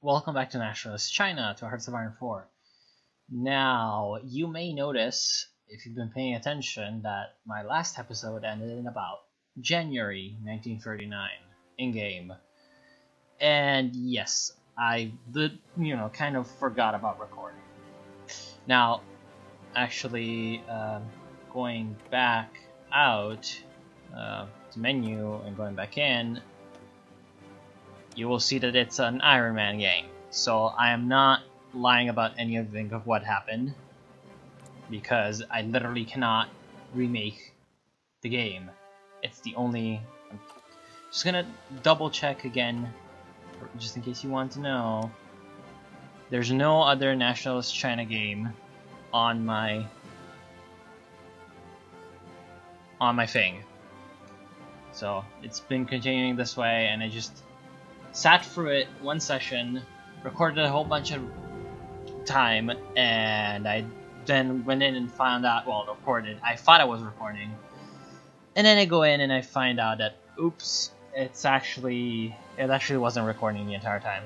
welcome back to Nationalist China, to Hearts of Iron 4. Now, you may notice, if you've been paying attention, that my last episode ended in about January 1939, in-game. And yes, I kind of forgot about recording. Now, actually, going back out to menu and going back in, you will see that it's an Iron Man game. So I am not lying about anything of what happened, because I literally cannot remake the game. It's the only... I'm just gonna double check again, just in case you want to know. There's no other Nationalist China game on my thing. So it's been continuing this way, and I just sat through it one session, recorded a whole bunch of time, and I then went in and found out, well, recorded. I thought I was recording, and then I go in and I find out that, oops, it actually wasn't recording the entire time.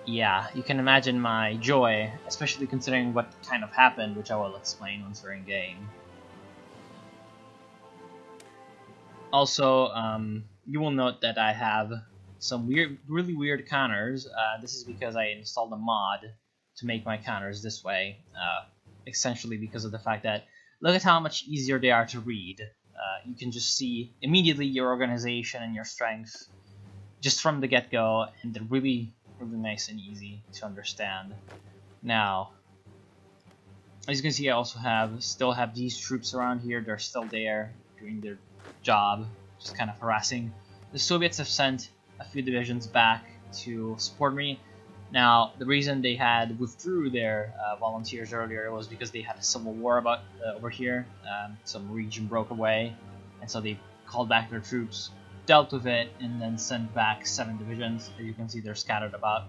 Yeah, you can imagine my joy, especially considering what kind of happened, which I will explain once we're in game. Also, you will note that I have some really weird counters. This is because I installed a mod to make my counters this way, essentially because of the fact that look at how much easier they are to read. You can just see immediately your organization and your strength just from the get-go, and they're really nice and easy to understand. Now, as you can see, I also still have these troops around here. They're still there doing their job, just kind of harassing. The Soviets have sent a few divisions back to support me. Now, the reason they had withdrew their volunteers earlier was because they had a civil war over here. Some region broke away, and so they called back their troops, dealt with it, and then sent back 7 divisions. As you can see, they're scattered about.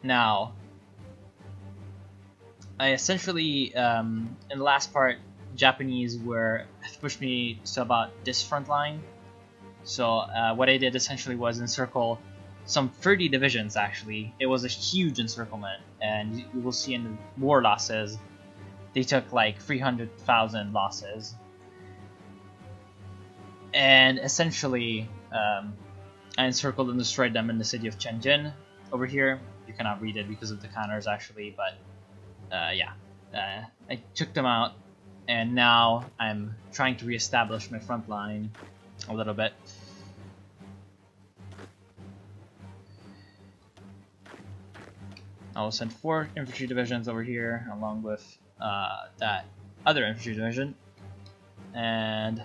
Now, I essentially, in the last part, Japanese pushed me to about this front line. So what I did essentially was encircle some 30 divisions, actually. It was a huge encirclement, and you will see in the war losses, they took like 300,000 losses. And essentially, I encircled and destroyed them in the city of Tianjin over here. You cannot read it because of the counters, actually, but yeah. I took them out, and now I'm trying to reestablish my front line a little bit. I will send 4 infantry divisions over here, along with that other infantry division. And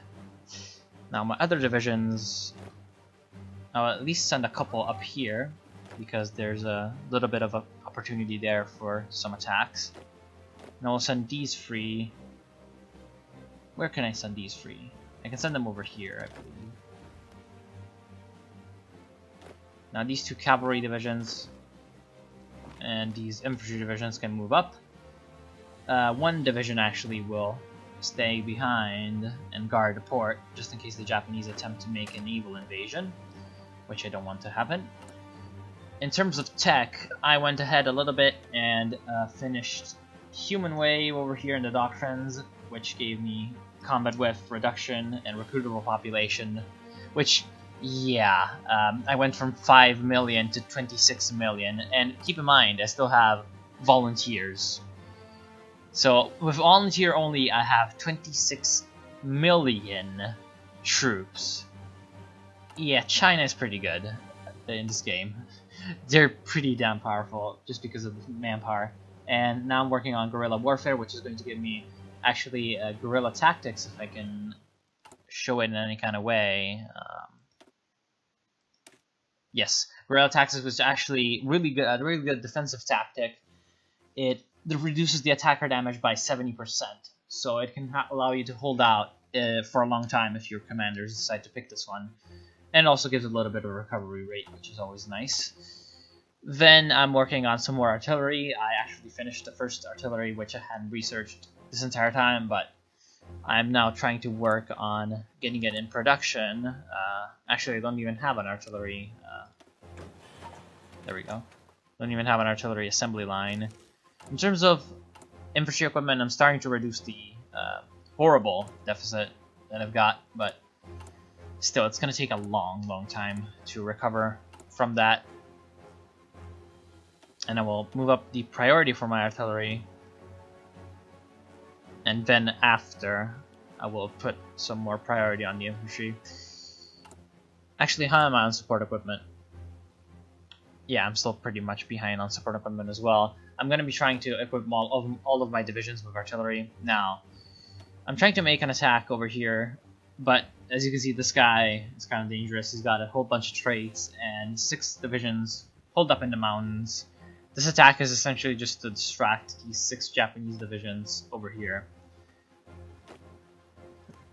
now my other divisions, I'll at least send a couple up here, because there's a little bit of an opportunity there for some attacks. And I will send these 3. Where can I send these 3? I can send them over here, I believe. Now these 2 cavalry divisions and these infantry divisions can move up. 1 division actually will stay behind and guard the port, just in case the Japanese attempt to make an naval invasion, which I don't want to happen. In terms of tech, I went ahead a little bit and finished Human Wave over here in the doctrines, which gave me combat width reduction and recruitable population, which, yeah, I went from 5 million to 26 million, and keep in mind, I still have volunteers. So, with volunteer only, I have 26 million troops. Yeah, China is pretty good in this game. They're pretty damn powerful, just because of the manpower. And now I'm working on guerrilla warfare, which is going to give me actually guerrilla tactics, if I can show it in any kind of way. Yes, guerrilla tactics was actually really good, a really good defensive tactic. It reduces the attacker damage by 70%, so it can allow you to hold out for a long time if your commanders decide to pick this one. And it also gives a little bit of recovery rate, which is always nice. Then I'm working on some more artillery. I actually finished the first artillery, which I hadn't researched this entire time, but I'm now trying to work on getting it in production. Actually, I don't even have an artillery There we go. Don't even have an artillery assembly line. In terms of infantry equipment, I'm starting to reduce the horrible deficit that I've got, but still, it's going to take a long time to recover from that. And I will move up the priority for my artillery, and then after, I will put some more priority on the infantry. Actually, how am I on support equipment? Yeah, I'm still pretty much behind on support equipment as well. I'm going to be trying to equip all of my divisions with artillery. Now, I'm trying to make an attack over here, but as you can see, this guy is kind of dangerous. He's got a whole bunch of traits and 6 divisions holed up in the mountains. This attack is essentially just to distract these 6 Japanese divisions over here.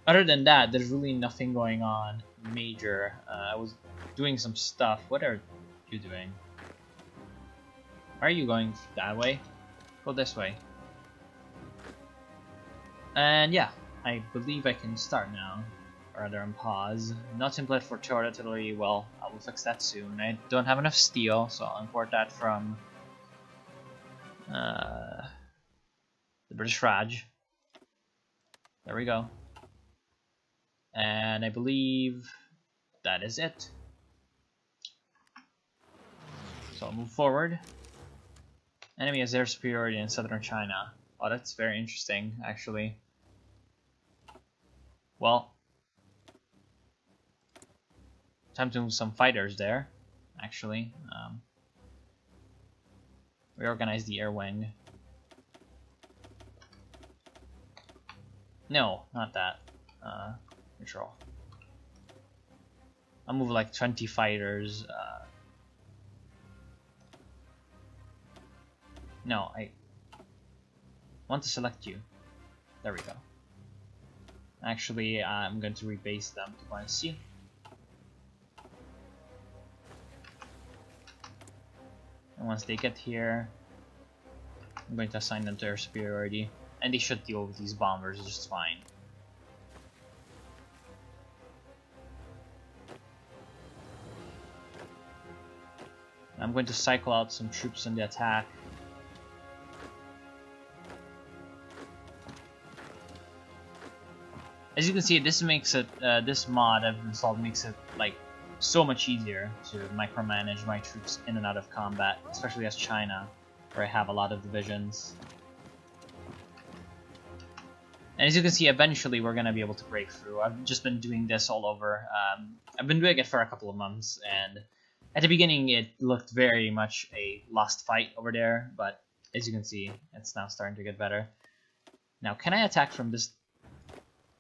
Other than that, there's really nothing going on major. I was doing some stuff. What are you doing? Why are you going that way? Go this way. And yeah, I believe I can start now. Or rather, on pause. Not template for turret artillery. Well, I will fix that soon. I don't have enough steel, so I'll import that from the British Raj. There we go. And I believe that is it. So I'll move forward. Enemy has air superiority in southern China. Oh, that's very interesting, actually. Well, time to move some fighters there, actually. Reorganize the air wing. No, not that. Control. I'll move like 20 fighters. No, I want to select you. There we go. Actually, I'm going to rebase them to Guangxi. And once they get here, I'm going to assign them to air superiority, and they should deal with these bombers just fine. I'm going to cycle out some troops in the attack. As you can see, this makes it, this mod I've installed makes it like so much easier to micromanage my troops in and out of combat, especially as China, where I have a lot of divisions. And as you can see, eventually we're going to be able to break through. I've just been doing this all over. I've been doing it for a couple of months, and at the beginning it looked very much a lost fight over there, but as you can see, it's now starting to get better. Now, can I attack from this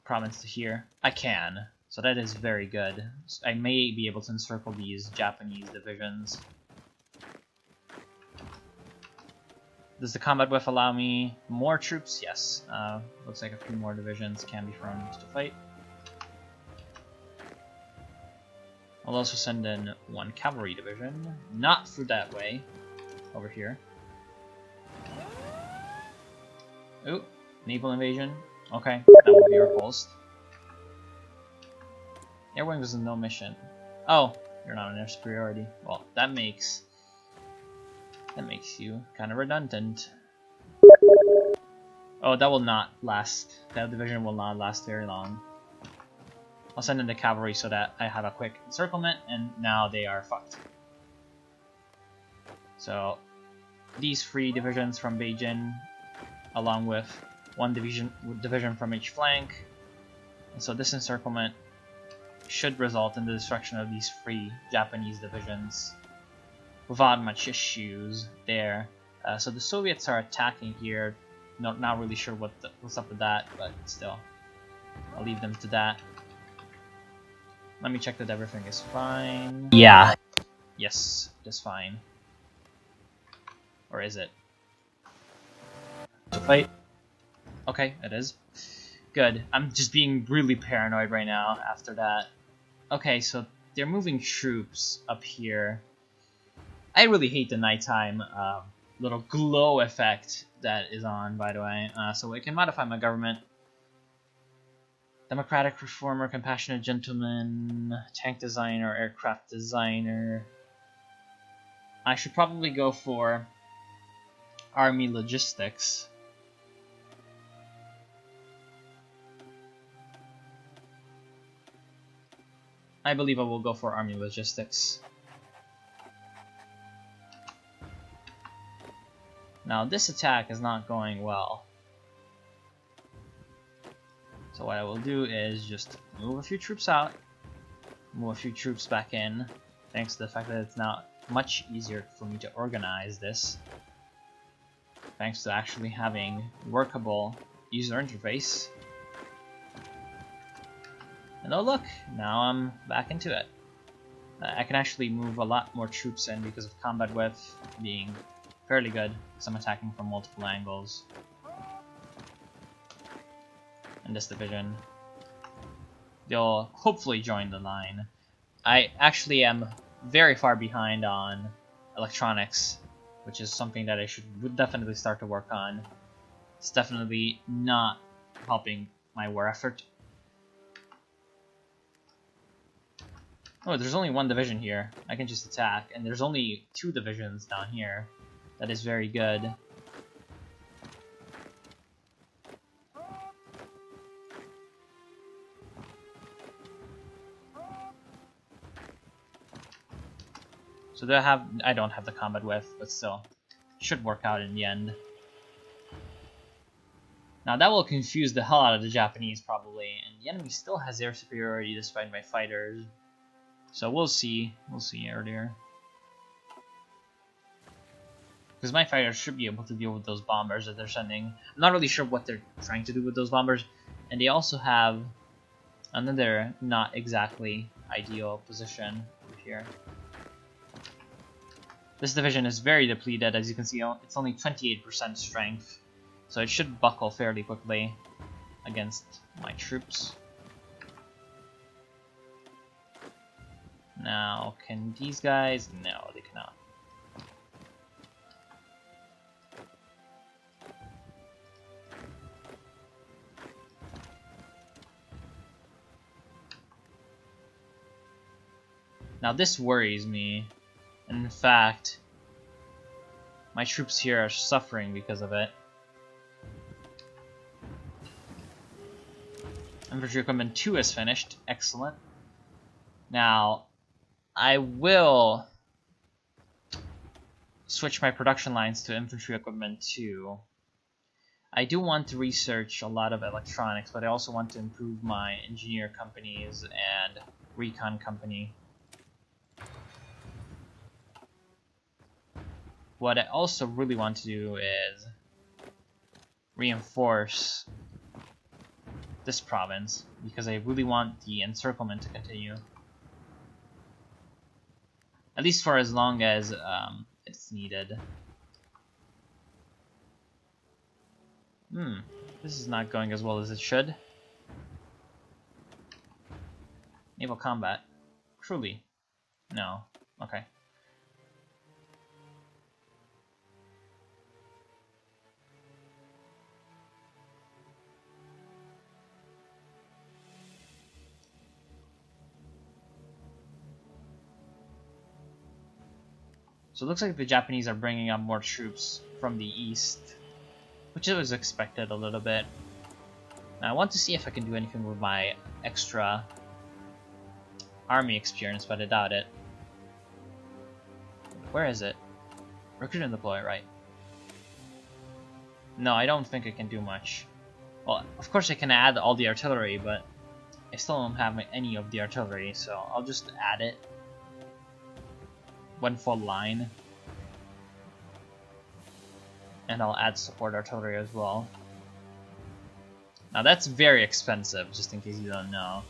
province to here? I can, so that is very good. I may be able to encircle these Japanese divisions. Does the combat whiff allow me more troops? Yes. Looks like a few more divisions can be thrown into the fight. I'll also send in 1 cavalry division, not through that way, over here. Ooh, naval invasion. Okay, that will be repulsed. Air wing was no mission. Oh, you're not on air superiority. Well, that makes you kind of redundant. Oh, that will not last. That division will not last very long. I'll send in the cavalry so that I have a quick encirclement, and now they are fucked. So, these 3 divisions from Beijing, along with 1 division from each flank. And so this encirclement should result in the destruction of these 3 Japanese divisions without much issues there. So the Soviets are attacking here. Not really sure what's up with that, but still, I'll leave them to that. Let me check that everything is fine. Yeah. Yes, it is fine. Or is it? To fight? Okay, it is. Good. I'm just being really paranoid right now after that. Okay, so they're moving troops up here. I really hate the nighttime little glow effect that is on, by the way. So I can modify my government. Democratic reformer, compassionate gentleman, tank designer, aircraft designer. I should probably go for Army Logistics. I believe I will go for Army Logistics. Now this attack is not going well. So what I will do is just move a few troops out, move a few troops back in, thanks to the fact that it's now much easier for me to organize this, thanks to actually having workable user interface. And oh look, now I'm back into it. I can actually move a lot more troops in because of combat width being fairly good, because I'm attacking from multiple angles. In this division, they'll hopefully join the line. I actually am very far behind on electronics, which is something that I would definitely start to work on. It's definitely not helping my war effort. Oh, there's only one division here. I can just attack, and there's only 2 divisions down here. That is very good. So I don't have the combat width, but still, should work out in the end. Now that will confuse the hell out of the Japanese probably, and the enemy still has air superiority despite my fighters. So we'll see earlier. Because my fighters should be able to deal with those bombers that they're sending. I'm not really sure what they're trying to do with those bombers. And they also have another not exactly ideal position over here. This division is very depleted, as you can see. It's only 28% strength. So it should buckle fairly quickly against my troops. Now, can these guys? No, they cannot. Now this worries me. In fact, my troops here are suffering because of it. Infantry Equipment 2 is finished. Excellent. Now, I will switch my production lines to Infantry Equipment 2. I do want to research a lot of electronics, but I also want to improve my engineer companies and recon company. What I also really want to do is reinforce this province, because I really want the encirclement to continue. At least for as long as it's needed. This is not going as well as it should. Naval combat. Truly. No. Okay. So it looks like the Japanese are bringing up more troops from the east, which was expected a little bit. Now I want to see if I can do anything with my extra army experience, but I doubt it. Where is it? Recruit and deploy, right? No, I don't think I can do much. Well, of course I can add all the artillery, but I still don't have any of the artillery, so I'll just add it. One full line, and I'll add support artillery as well. Now that's very expensive, just in case you don't know,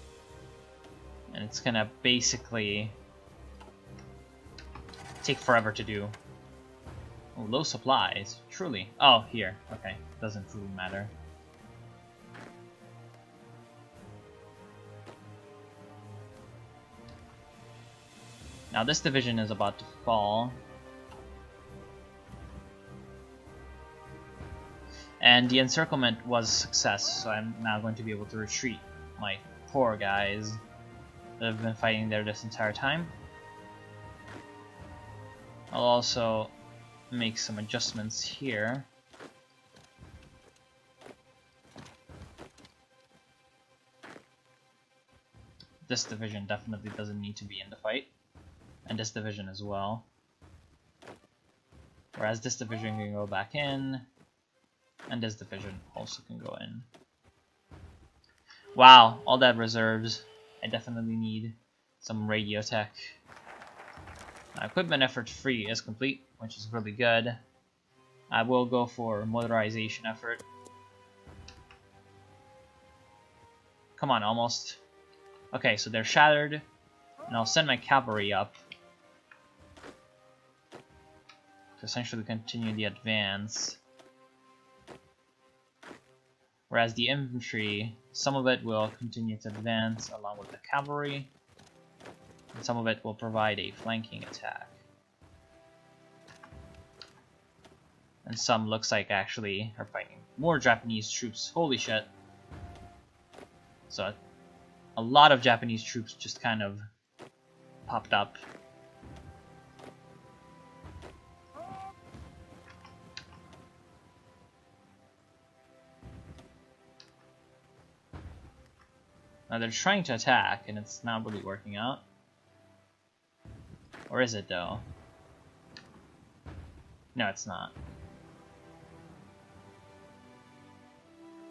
and it's gonna basically take forever to do. Oh, low supplies, truly. Oh, here, okay, doesn't really matter. Now this division is about to fall. And the encirclement was a success, so I'm now going to be able to retreat my poor guys that have been fighting there this entire time. I'll also make some adjustments here. This division definitely doesn't need to be in the fight, and this division as well. Whereas this division can go back in, and this division also can go in. Wow, all that reserves. I definitely need some radio tech. Equipment effort free is complete, which is really good. I will go for motorization effort. Come on, almost. Okay, so they're shattered, and I'll send my cavalry up to essentially continue the advance. Whereas the infantry, some of it will continue to advance along with the cavalry, and some of it will provide a flanking attack. And some looks like actually are fighting more Japanese troops. Holy shit. So a lot of Japanese troops just kind of popped up. Now they're trying to attack, and it's not really working out. Or is it, though? No, it's not.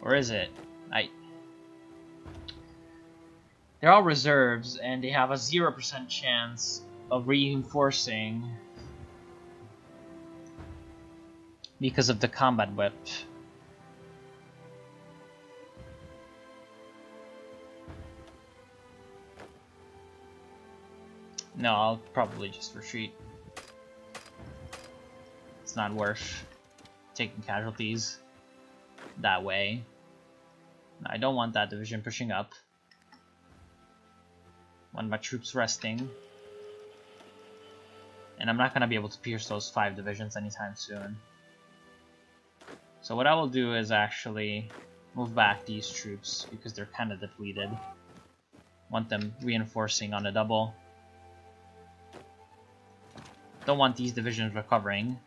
Or is it? They're all reserves, and they have a 0% chance of reinforcing because of the combat whip. No, I'll probably just retreat. It's not worth taking casualties that way. I don't want that division pushing up. I want my troops resting. And I'm not going to be able to pierce those 5 divisions anytime soon. So what I will do is actually move back these troops because they're kind of depleted. Want them reinforcing on a double. Don't want these divisions recovering.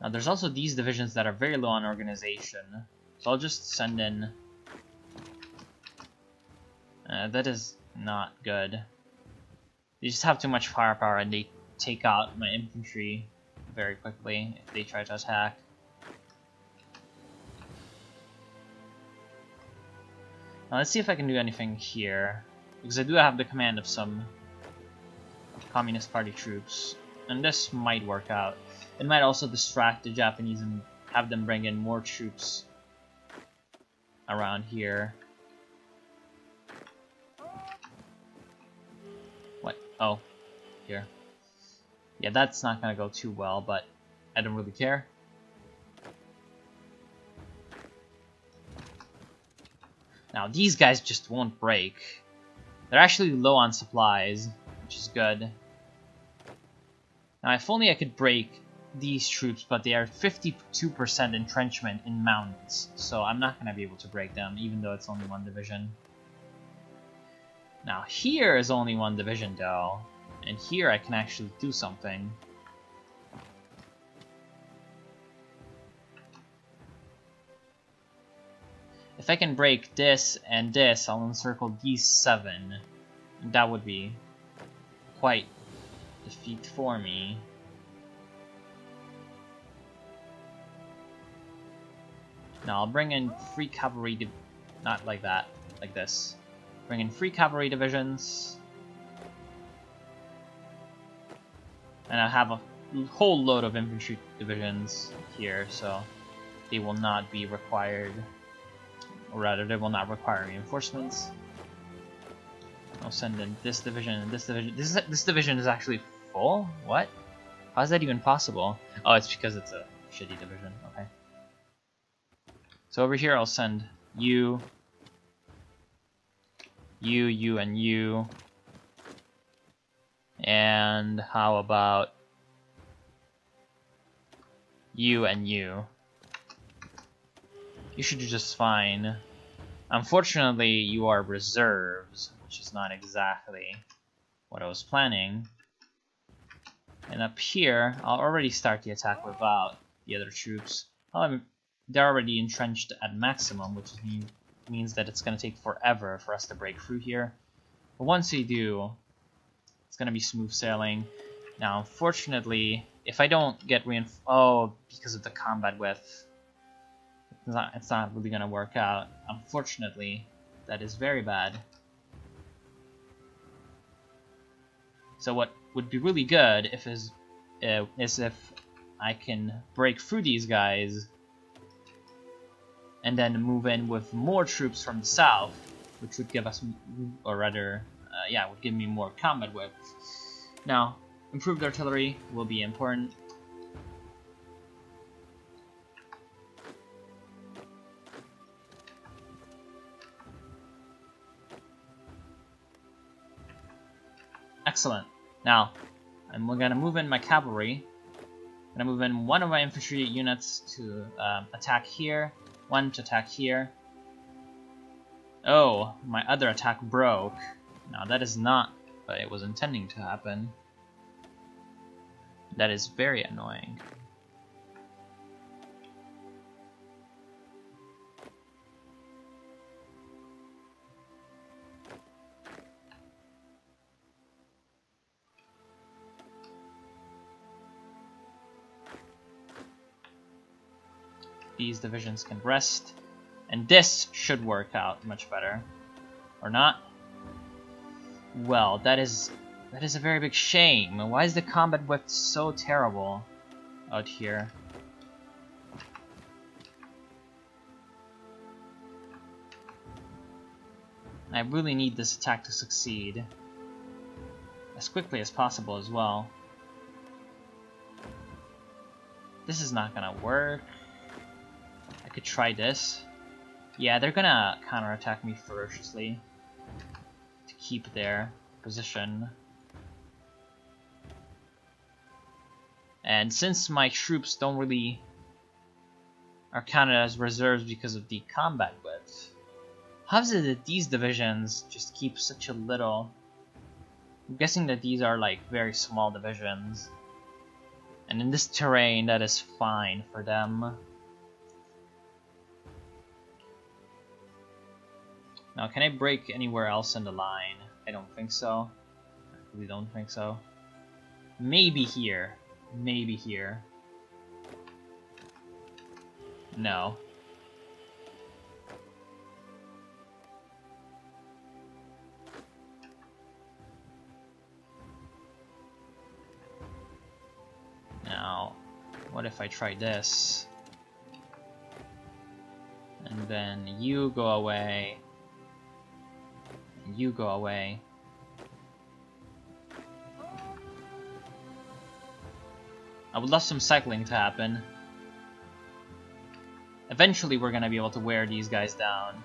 Now there's also these divisions that are very low on organization, so I'll just send in. That is not good. They just have too much firepower and they take out my infantry very quickly if they try to attack. Now let's see if I can do anything here, because I do have the command of some Communist Party troops, and this might work out. It might also distract the Japanese and have them bring in more troops around here. What? Oh, here. Yeah, that's not gonna go too well, but I don't really care. Now, these guys just won't break. They're actually low on supplies, which is good. Now, if only I could break these troops, but they are 52% entrenchment in mountains, so I'm not going to be able to break them, even though it's only 1 division. Now, here is only 1 division, though, and here I can actually do something. If I can break this and this, I'll encircle these 7. And that would be quite a feat for me. Now I'll bring in free cavalry, not like that, like this. Bring in free cavalry divisions. And I have a whole load of infantry divisions here, so they will not be required. Or rather, they will not require reinforcements. I'll send in this division and this division. This division is actually full? What? How is that even possible? Oh, it's because it's a shitty division. Okay. So over here, I'll send you, and you. And how about you and you? You should do just fine. Unfortunately, you are reserves, which is not exactly what I was planning. And up here, I'll already start the attack without the other troops. They're already entrenched at maximum, which means that it's going to take forever for us to break through here. But once we do, it's going to be smooth sailing. Now, unfortunately, if I don't get reinforced... Oh, because of the combat width. It's not really going to work out. Unfortunately, that is very bad. So what would be really good is if I can break through these guys and then move in with more troops from the south, which would give us, or rather, yeah, would give me more combat width. Now, improved artillery will be important. Excellent. Now, I'm gonna move in my cavalry. I'm gonna move in one of my infantry units to attack here, one to attack here. Oh, my other attack broke. Now that is not what I was intending to happen. That is very annoying. These divisions can rest, and this should work out much better. Or not? Well, that is a very big shame. Why is the combat width so terrible out here? I really need this attack to succeed as quickly as possible as well. This is not gonna work. I could try this. Yeah, they're gonna counterattack me ferociously to keep their position. And since my troops don't really are counted as reserves because of the combat width, how is it that these divisions just keep such a little? I'm guessing that these are like very small divisions. And in this terrain, that is fine for them. Now, can I break anywhere else in the line? I don't think so. I really don't think so. Maybe here. Maybe here. No. Now, what if I try this? And then you go away. And you go away. I would love some cycling to happen. Eventually we're gonna be able to wear these guys down.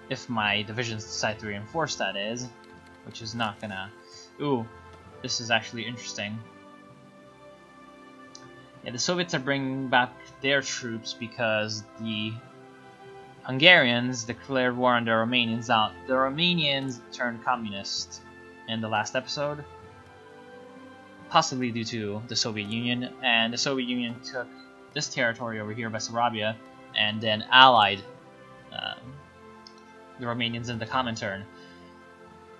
If my divisions decide to reinforce, that is. Which is not gonna... Ooh, this is actually interesting. Yeah, the Soviets are bringing back their troops because the Hungarians declared war on the Romanians. Now, the Romanians turned communist in the last episode, possibly due to the Soviet Union, and the Soviet Union took this territory over here, Bessarabia, and then allied the Romanians in the Comintern.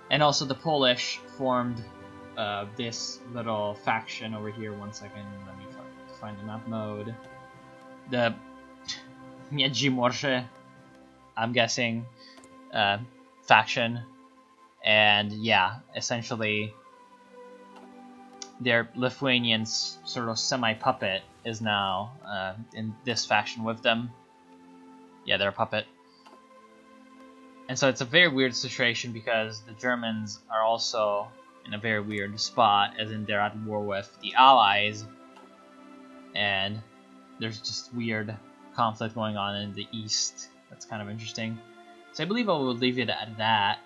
And also the Polish formed this little faction over here. One second, let me find the map mode. The Miedzi I'm guessing, faction. And yeah, essentially their Lithuanian sort of semi-puppet is now in this faction with them. Yeah, they're a puppet. And so it's a very weird situation because the Germans are also in a very weird spot, as in they're at war with the Allies, and there's just weird conflict going on in the East. That's kind of interesting. So I believe I will leave it at that.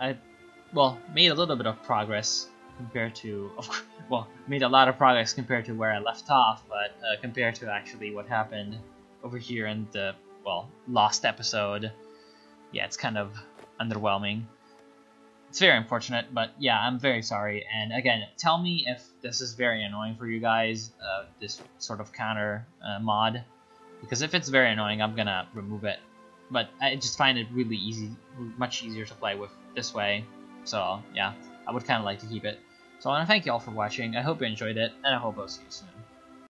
I made a little bit of progress compared to, well, made a lot of progress compared to where I left off, but compared to actually what happened over here in the, well, lost episode, yeah, it's kind of underwhelming. It's very unfortunate, but yeah, I'm very sorry. And again, tell me if this is very annoying for you guys, this sort of counter mod, because if it's very annoying, I'm gonna remove it. But I just find it really easy, much easier to play with this way. So yeah, I would kind of like to keep it. So I want to thank you all for watching. I hope you enjoyed it, and I hope I'll see you soon.